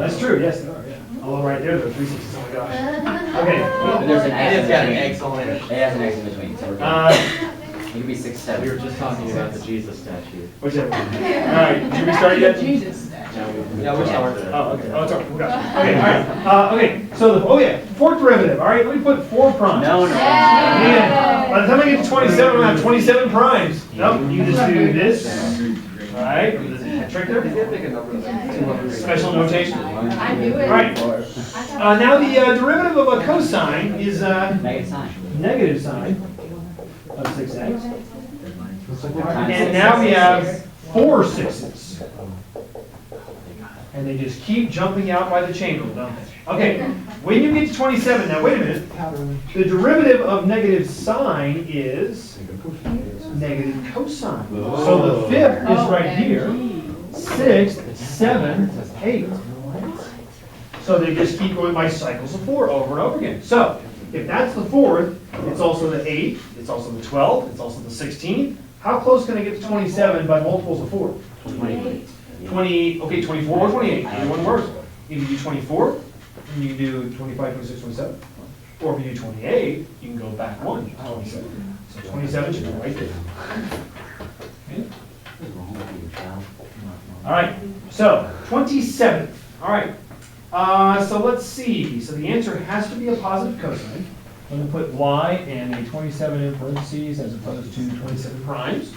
That's true, yes, there are, yeah. Oh, right there, there are 3 sixes, oh my gosh. Okay. But there's an X It's got an in X on it. between. It has an X in between, so we're good. It could be 6, 7. We were just talking about the Jesus statue. Whichever one. All right, did we start yet? Jesus. Now we- Yeah, we're starting. Oh, okay. Oh, sorry. We got you. Okay, all right. Okay, so fourth derivative. All right, let me put 4 primes. No. Man, by the time I get to 27, I'm gonna have 27 primes. Nope, you just do this. All right, there's a trick there. Special notation. All I knew it. right. Now the derivative of a cosine is Negative sign. negative sign of 6x. And now we have 4 sixes. And they just keep jumping out by the chain rule, don't they? Okay, when you get to 27, now wait a minute. The derivative of negative sine is negative cosine. So the fifth is right here. 6th, 7th, 8th. So they just keep going by cycles of 4 over and over again. So if that's the 4th, it's also the 8th, it's also the 12th, it's also the 16th. How close can I get to 27 by multiples of 4? 28. 20, okay, 24 or 28, either one works. You can do 24, and you can do 25, 26, 27. Or if you do 28, you can go back 1, 27. So 27 should be right there. Okay. All right, so 27. All right, so let's see. So the answer has to be a positive cosine. I'm going to put y and a 27 in parentheses as opposed to 27 primes.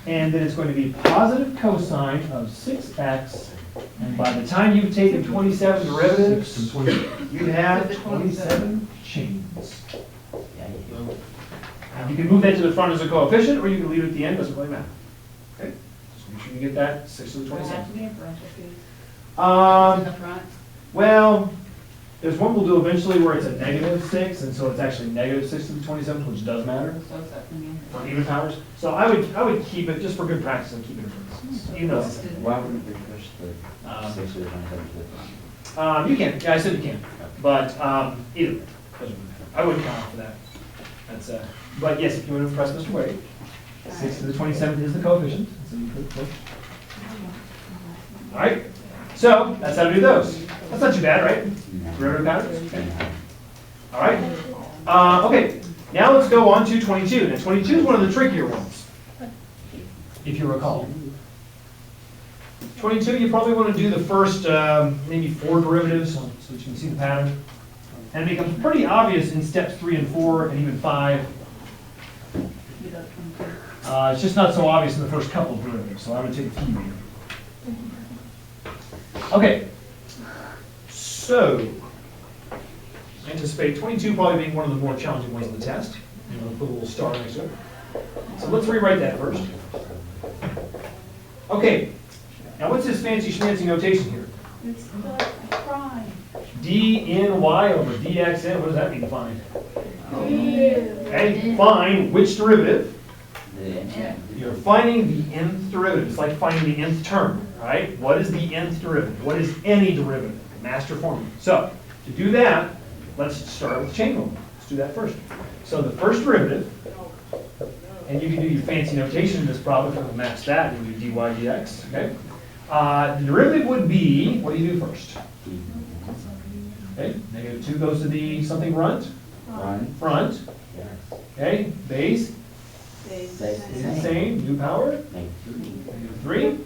And then it's going to be positive cosine of 6x. And by the time you've taken 27 derivatives, you have 27 chains. And you can move that to the front as a coefficient, or you can leave it at the end, doesn't really matter. Okay? Just make sure you get that 6 to the 27. Well, there's one we'll do eventually where it's a negative 6, and so it's actually negative 6 to the 27, which does matter on even powers. So I would keep it, just for good practice, and keep it in parentheses. You know. Why wouldn't we push the 6 to the 27 to the front? You can. Yeah, I said you can. But either way, doesn't really matter. I wouldn't count for that. That's but yes, if you want to impress Mr. Wade, 6 to the 27th is the coefficient. So you could push. All right. So that's how to do those. That's not too bad, right? Derivative patterns. All right. Okay. Now let's go on to 22. Now 22 is one of the trickier ones, if you recall. 22, you probably want to do the first maybe 4 derivatives so that you can see the pattern. And it becomes pretty obvious in steps 3 and 4 and even 5. It's just not so obvious in the first couple of derivatives, so I would take a few here. Okay, so anticipate 22 probably being one of the more challenging ones on the test. I'm going to put a little star next to it. So let's rewrite that first. Okay, now what's this fancy schmancy notation here? It's the prime. dny over dxn, what does that mean, find? Okay, find which derivative? The nth. You're finding the nth derivative. It's like finding the nth term, right? What is the nth derivative? What is any derivative? Master formula. So, to do that, let's start with chain rule. Let's do that first. So the first derivative, and you can do your fancy notation in this problem if you want to match that, you do dy dx, okay? The derivative would be, what do you do first? Okay, negative 2 goes to the something front. Okay, base. Is the same, new power, negative 3.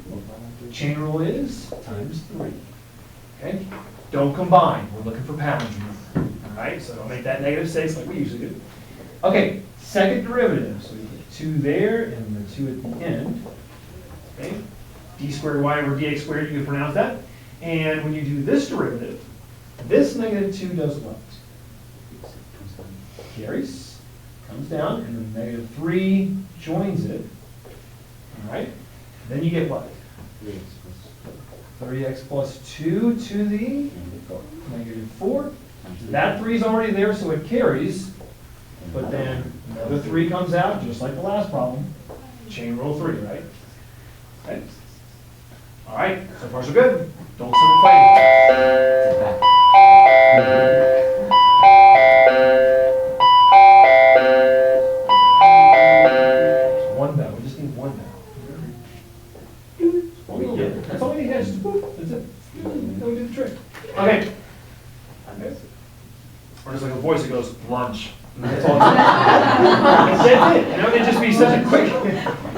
Chain rule is times 3. Okay, don't combine, we're looking for patterns. All right, so don't make that negative 6 like we usually do. Okay, second derivative, so you put 2 there and the 2 at the end. Okay, d squared y over dx squared, you can pronounce that. And when you do this derivative, this negative 2 does what? Carries. Comes down, and then negative 3 joins it. All right? Then you get what? 3x plus 2 to the negative 4. That 3 is already there, so it carries. But then another 3 comes out, just like the last problem. Chain rule 3, right? Okay. All right, so far so good. Don't simplify it. One bell. We just need one bell. That's all we need, guys. That's it. That would do the trick. Okay. Or just like a voice that goes, lunch. That's all. That's it. You know, it'd just be such a quick,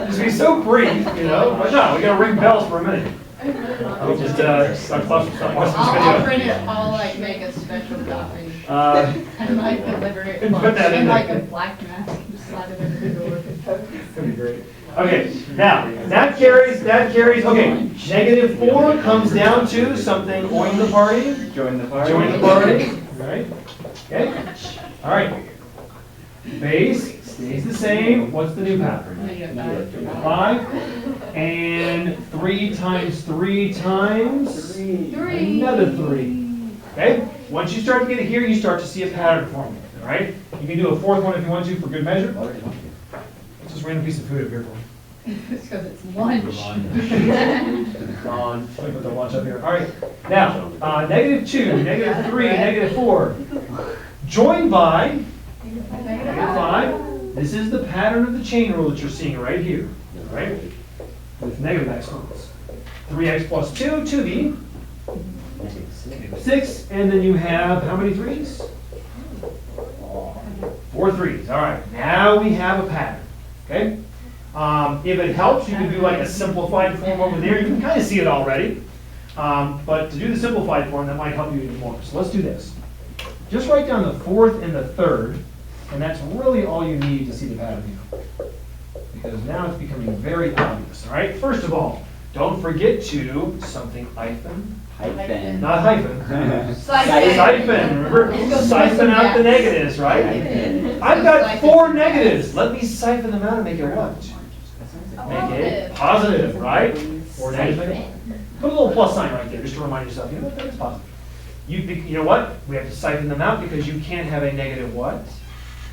just be so brief, you know. But no, we gotta ring bells for a minute. I'll just watch this I'll video. print it, I'll like make a special copy. And like deliver it. And put that in in like there. a black mask, just slide it in the door. That'd be great. Okay, now, that carries, okay, -4 comes down to something, join the party, Join the party. join the party, right? Okay, all right. Base stays the same, what's the new pattern? Negative 5, and 3 times 3 times Three. another 3. Okay, once you start to get it here, you start to see a pattern forming, all right? You can do a 4th one if you want to for good measure. Let's just random piece of food up here for me. It's because it's lunch. On. Let me put the lunch up here. All right, now, -2, -3, -4. Joined by -5. This is the pattern of the chain rule that you're seeing right here, right? With negative exponents. 3x plus 2 to the -6, and then you have how many 3's? 4 3's. All right, now we have a pattern, okay? If it helps, you can do like a simplified form over there. You can kind of see it already. But to do the simplified form, that might help you even more. So let's do this. Just write down the 4th and the 3rd, and that's really all you need to see the pattern here. Because now it's becoming very obvious, all right? First of all, don't forget to something hyphen, Hyphen. not hyphen. Siphon. Siphon, remember, siphon out the negatives, right? I've got 4 negatives. Let me siphon them out and make it what? Make it positive, right? 4 negatives. Put a little plus sign right there, just to remind yourself, you know what, that's positive. You know what? We have to siphon them out because you can't have a negative what?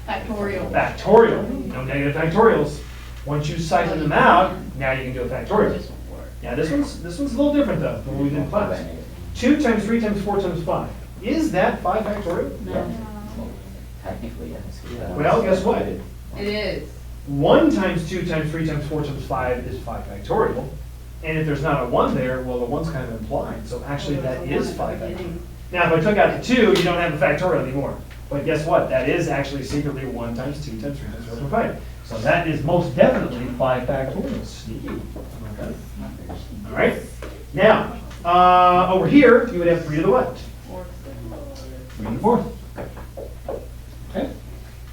Factorial. Factorial. No negative factorials. Once you siphon them out, now you can do a factorial. Now this one's a little different though than what we did in class. 2 times 3 times 4 times 5. Is that 5 factorial? No. Technically, yes. Well, guess what? It is. 1 times 2 times 3 times 4 times 5 is 5 factorial. And if there's not a 1 there, well, the 1's kind of implied. So actually that is 5 factorial. Now, if I took out the 2, you don't have a factorial anymore. But guess what? That is actually secretly 1 times 2 times 3 times 4 times 5. So that is most definitely 5 factorial. Sneaky. Okay. All right. Now, over here, you would have 3 to the what? 3 to the 4th. Okay.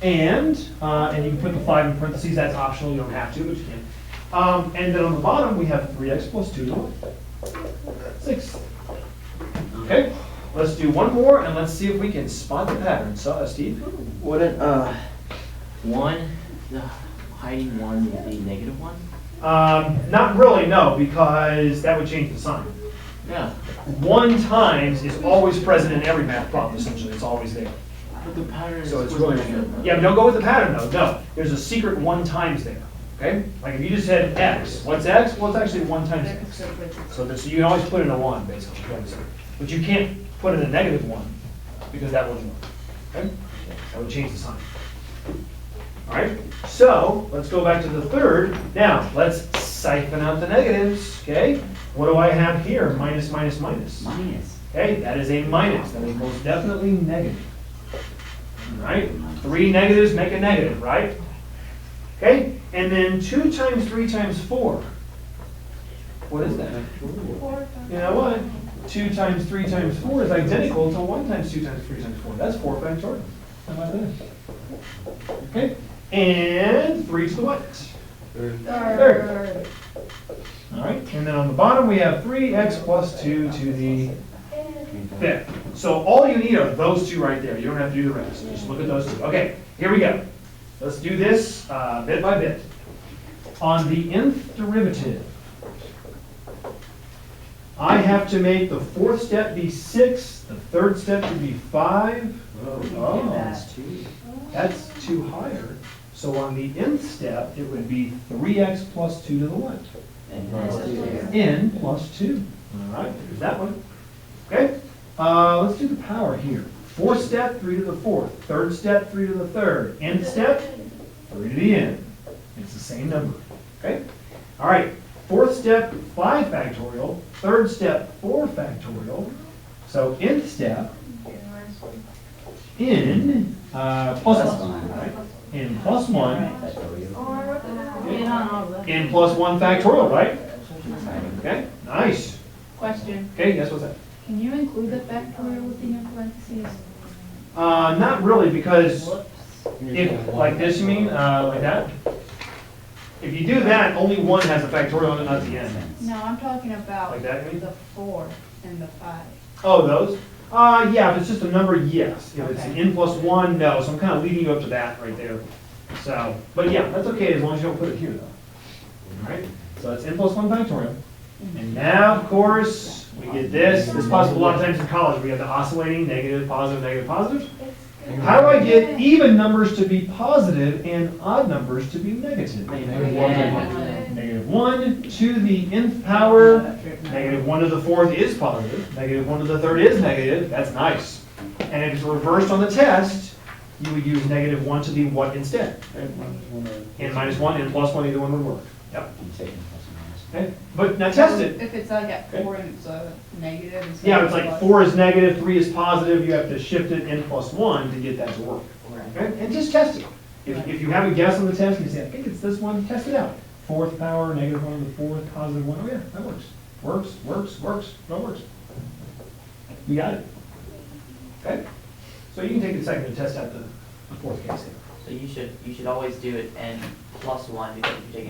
And you can put the 5 in parentheses. That's optional. You don't have to, but you can. And then on the bottom, we have 3x plus 2 to what? 6. Okay. Let's do one more, and let's see if we can spot the pattern. So, Steve? Wouldn't, hiding 1 would be -1? Not really, no, because that would change the sign. Yeah. 1 times is always present in every math problem, essentially. It's always there. But the pattern is. So it's really, yeah, but don't go with the pattern though, no. There's a secret 1 times there, okay? Like if you just said x, what's x? Well, it's actually 1 times x. So you can always put in a 1, basically. But you can't put in a -1, because that wouldn't work, okay? That would change the sign. All right, so let's go back to the 3rd. Now, let's siphon out the negatives, okay? What do I have here? Minus, minus, minus. Minus. Okay, that is a minus. That is most definitely negative. All right, 3 negatives make a negative, right? Okay, and then 2 times 3 times 4. What is that? You know what? 2 times 3 times 4 is identical to 1 times 2 times 3 times 4. That's 4 factorial. How about that? Okay, and 3 to the what? Third. All right, and then on the bottom we have 3x plus 2 to the 5th. So all you need are those 2 right there. You don't have to do the rest. Just look at those 2. Okay, here we go. Let's do this bit by bit. On the nth derivative, I have to make the 4th step be 6, the 3rd step to be 5. Oh, that's 2 higher. So on the nth step, it would be 3x plus 2 to the what? N plus 2. All right, there's that one. Okay, let's do the power here. 4th step, 3 to the 4th. 3rd step, 3 to the 3rd. Nth step, 3 to the n. It's the same number. Okay? All right, Fourth step, 5 factorial. Third step, 4 factorial. So nth step, n plus Plus 1, one. right? N plus 1, Factorial. n plus 1 factorial, right? Exciting. Okay, nice. Question, Okay, guess what's that? can you include the factorial within your parentheses? Not really, because Whoops. if, like this, you mean, like that? If you do that, only one has a factorial and not the n. No, I'm talking about Like that, you mean? the 4 and the 5. Oh, those? Yeah, if it's just a number, yes. If it's an Okay. n plus 1, no. So I'm kind of leading you up to that right there. So, but yeah, that's okay as long as you don't put it here though. All right? So it's n plus 1 factorial. And now, of course, we get this. This is possible a lot of times in college. We have the oscillating negative, positive, negative, positive. How do I get even numbers to be positive and odd numbers to be negative? Negative 1 to the nth power, negative 1 to the 4th is positive, negative 1 to the 3rd is negative, that's nice. And if it's reversed on the test, you would use negative 1 to the what instead? N minus 1, n plus 1, either one would work. Yep. You take n plus and minus. Okay, but now test it. If it's like at 4 and it's a negative. instead Yeah, of it's like plus. 4 is negative, 3 is positive, you have to shift it n plus 1 to get that to work. Okay, and just test it. If you have a guess on the test, you say, I think it's this one, test it out. 4th power, negative 1 to the 4th, positive 1, oh yeah, that works. Works, that works. You got it. Okay? So you can take a second to test out the 4th case here. So you should always do it n plus 1 because if you're taking